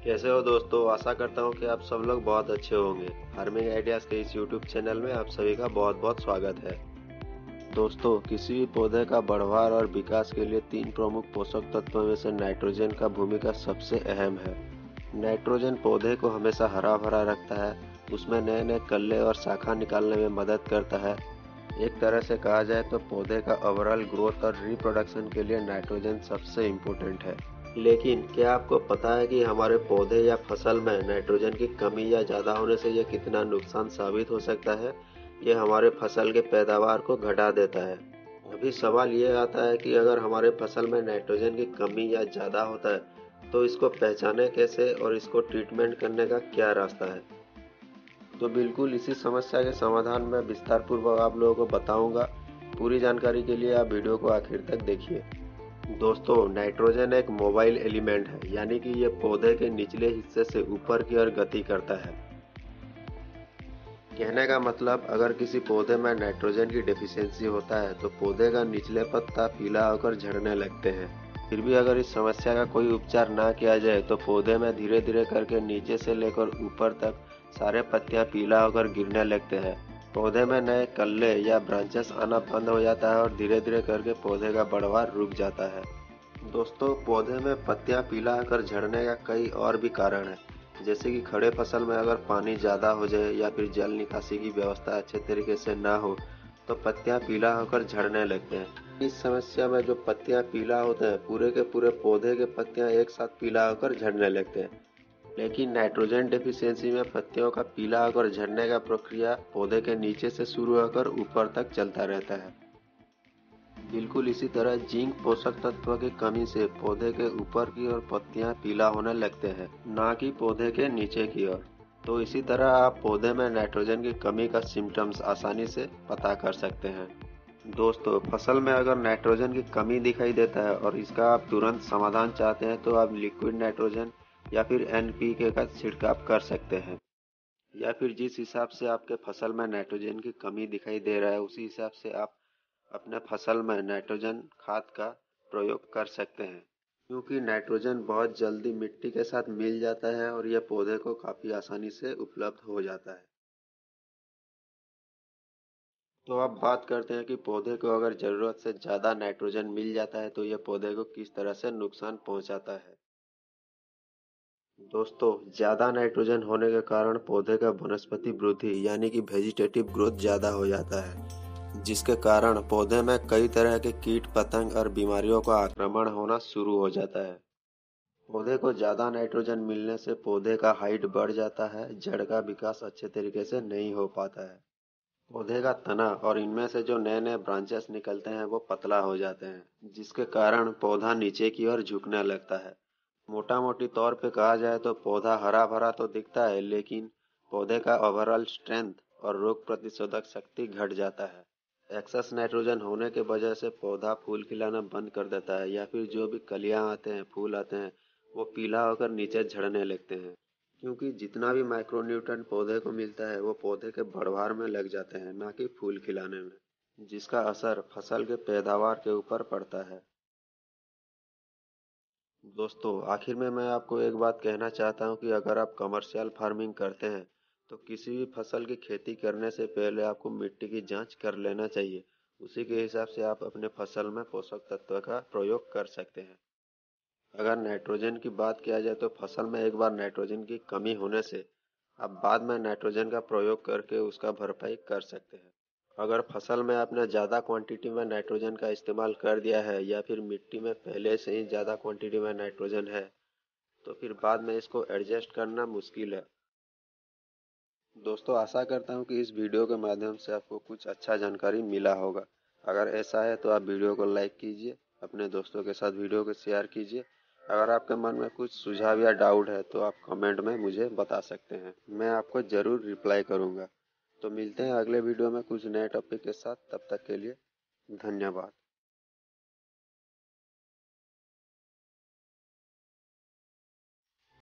कैसे हो दोस्तों। आशा करता हूँ कि आप सब लोग बहुत अच्छे होंगे। फार्मिंग आइडियाज़ के इस यूट्यूब चैनल में आप सभी का बहुत बहुत स्वागत है। दोस्तों, किसी भी पौधे का बढ़वार और विकास के लिए 3 प्रमुख पोषक तत्वों में से नाइट्रोजन का भूमिका सबसे अहम है। नाइट्रोजन पौधे को हमेशा हरा भरा रखता है, उसमें नए नए कल्ले और शाखा निकालने में मदद करता है। एक तरह से कहा जाए तो पौधे का ओवरऑल ग्रोथ और रिप्रोडक्शन के लिए नाइट्रोजन सबसे इम्पोर्टेंट है। लेकिन क्या आपको पता है कि हमारे पौधे या फसल में नाइट्रोजन की कमी या ज़्यादा होने से यह कितना नुकसान साबित हो सकता है। ये हमारे फसल के पैदावार को घटा देता है। अभी सवाल ये आता है कि अगर हमारे फसल में नाइट्रोजन की कमी या ज़्यादा होता है तो इसको पहचाने कैसे और इसको ट्रीटमेंट करने का क्या रास्ता है। तो बिल्कुल इसी समस्या के समाधान में विस्तार पूर्वक आप लोगों को बताऊंगा। पूरी जानकारी के लिए आप वीडियो को आखिर तक देखिए। दोस्तों, नाइट्रोजन एक मोबाइल एलिमेंट है, यानी कि ये पौधे के निचले हिस्से से ऊपर की ओर गति करता है। कहने का मतलब, अगर किसी पौधे में नाइट्रोजन की डेफिशिएंसी होता है तो पौधे का निचले पत्ता पीला होकर झड़ने लगते हैं। फिर भी अगर इस समस्या का कोई उपचार ना किया जाए तो पौधे में धीरे धीरे करके नीचे से लेकर ऊपर तक सारे पत्तियां पीला होकर गिरने लगते हैं। पौधे में नए कल्ले या ब्रांचेस आना बंद हो जाता है और धीरे धीरे करके पौधे का बढ़वार रुक जाता है। दोस्तों, पौधे में पत्तियां पीला होकर झड़ने का कई और भी कारण है। जैसे कि खड़े फसल में अगर पानी ज़्यादा हो जाए या फिर जल निकासी की व्यवस्था अच्छे तरीके से ना हो तो पत्तियां पीला होकर झड़ने लगते हैं। इस समस्या में जो पत्तियां पीला होते हैं, पूरे के पूरे पौधे के पत्तियां एक साथ पीला होकर झड़ने लगते हैं। लेकिन नाइट्रोजन डेफिशिएंसी में पत्तियों का पीला होकर झड़ने का प्रक्रिया पौधे के नीचे से शुरू होकर ऊपर तक चलता रहता है। बिल्कुल इसी तरह जिंक पोषक तत्व की कमी से पौधे के ऊपर की ओर पत्तियां पीला होने लगते हैं, ना कि पौधे के नीचे की ओर। तो इसी तरह आप पौधे में नाइट्रोजन की कमी का सिम्टम्स आसानी से पता कर सकते हैं। दोस्तों, फसल में अगर नाइट्रोजन की कमी दिखाई देता है और इसका आप तुरंत समाधान चाहते हैं तो आप लिक्विड नाइट्रोजन या फिर एनपीके का छिड़काव कर सकते हैं। या फिर जिस हिसाब से आपके फसल में नाइट्रोजन की कमी दिखाई दे रहा है उसी हिसाब से आप अपने फसल में नाइट्रोजन खाद का प्रयोग कर सकते हैं, क्योंकि नाइट्रोजन बहुत जल्दी मिट्टी के साथ मिल जाता है और यह पौधे को काफ़ी आसानी से उपलब्ध हो जाता है। तो अब बात करते हैं कि पौधे को अगर ज़रूरत से ज़्यादा नाइट्रोजन मिल जाता है तो यह पौधे को किस तरह से नुकसान पहुंचाता है। दोस्तों, ज़्यादा नाइट्रोजन होने के कारण पौधे का वनस्पति वृद्धि यानी कि वेजिटेटिव ग्रोथ ज़्यादा हो जाता है, जिसके कारण पौधे में कई तरह के कीट पतंग और बीमारियों का आक्रमण होना शुरू हो जाता है। पौधे को ज़्यादा नाइट्रोजन मिलने से पौधे का हाइट बढ़ जाता है, जड़ का विकास अच्छे तरीके से नहीं हो पाता है। पौधे का तना और इनमें से जो नए नए ब्रांचेस निकलते हैं वो पतला हो जाते हैं, जिसके कारण पौधा नीचे की ओर झुकने लगता है। मोटा मोटी तौर पे कहा जाए तो पौधा हरा भरा तो दिखता है, लेकिन पौधे का ओवरऑल स्ट्रेंथ और रोग प्रतिरोधक शक्ति घट जाता है। एक्सेस नाइट्रोजन होने के वजह से पौधा फूल खिलाना बंद कर देता है या फिर जो भी कलियां आते हैं, फूल आते हैं, वो पीला होकर नीचे झड़ने लगते हैं, क्योंकि जितना भी माइक्रोन्यूट्रन पौधे को मिलता है वो पौधे के बढ़वार में लग जाते हैं, ना कि फूल खिलाने में, जिसका असर फसल के पैदावार के ऊपर पड़ता है। दोस्तों, आखिर में मैं आपको एक बात कहना चाहता हूँ कि अगर आप कमर्शियल फार्मिंग करते हैं तो किसी भी फसल की खेती करने से पहले आपको मिट्टी की जांच कर लेना चाहिए। उसी के हिसाब से आप अपने फसल में पोषक तत्व का प्रयोग कर सकते हैं। अगर नाइट्रोजन की बात किया जाए तो फसल में एक बार नाइट्रोजन की कमी होने से आप बाद में नाइट्रोजन का प्रयोग करके उसका भरपाई कर सकते हैं। अगर फसल में आपने ज़्यादा क्वांटिटी में नाइट्रोजन का इस्तेमाल कर दिया है या फिर मिट्टी में पहले से ही ज़्यादा क्वांटिटी में नाइट्रोजन है तो फिर बाद में इसको एडजस्ट करना मुश्किल है। दोस्तों, आशा करता हूँ कि इस वीडियो के माध्यम से आपको कुछ अच्छा जानकारी मिला होगा। अगर ऐसा है तो आप वीडियो को लाइक कीजिए, अपने दोस्तों के साथ वीडियो को शेयर कीजिए। अगर आपके मन में कुछ सुझाव या डाउट है तो आप कमेंट में मुझे बता सकते हैं, मैं आपको ज़रूर रिप्लाई करूँगा। तो मिलते हैं अगले वीडियो में कुछ नए टॉपिक के साथ, तब तक के लिए धन्यवाद।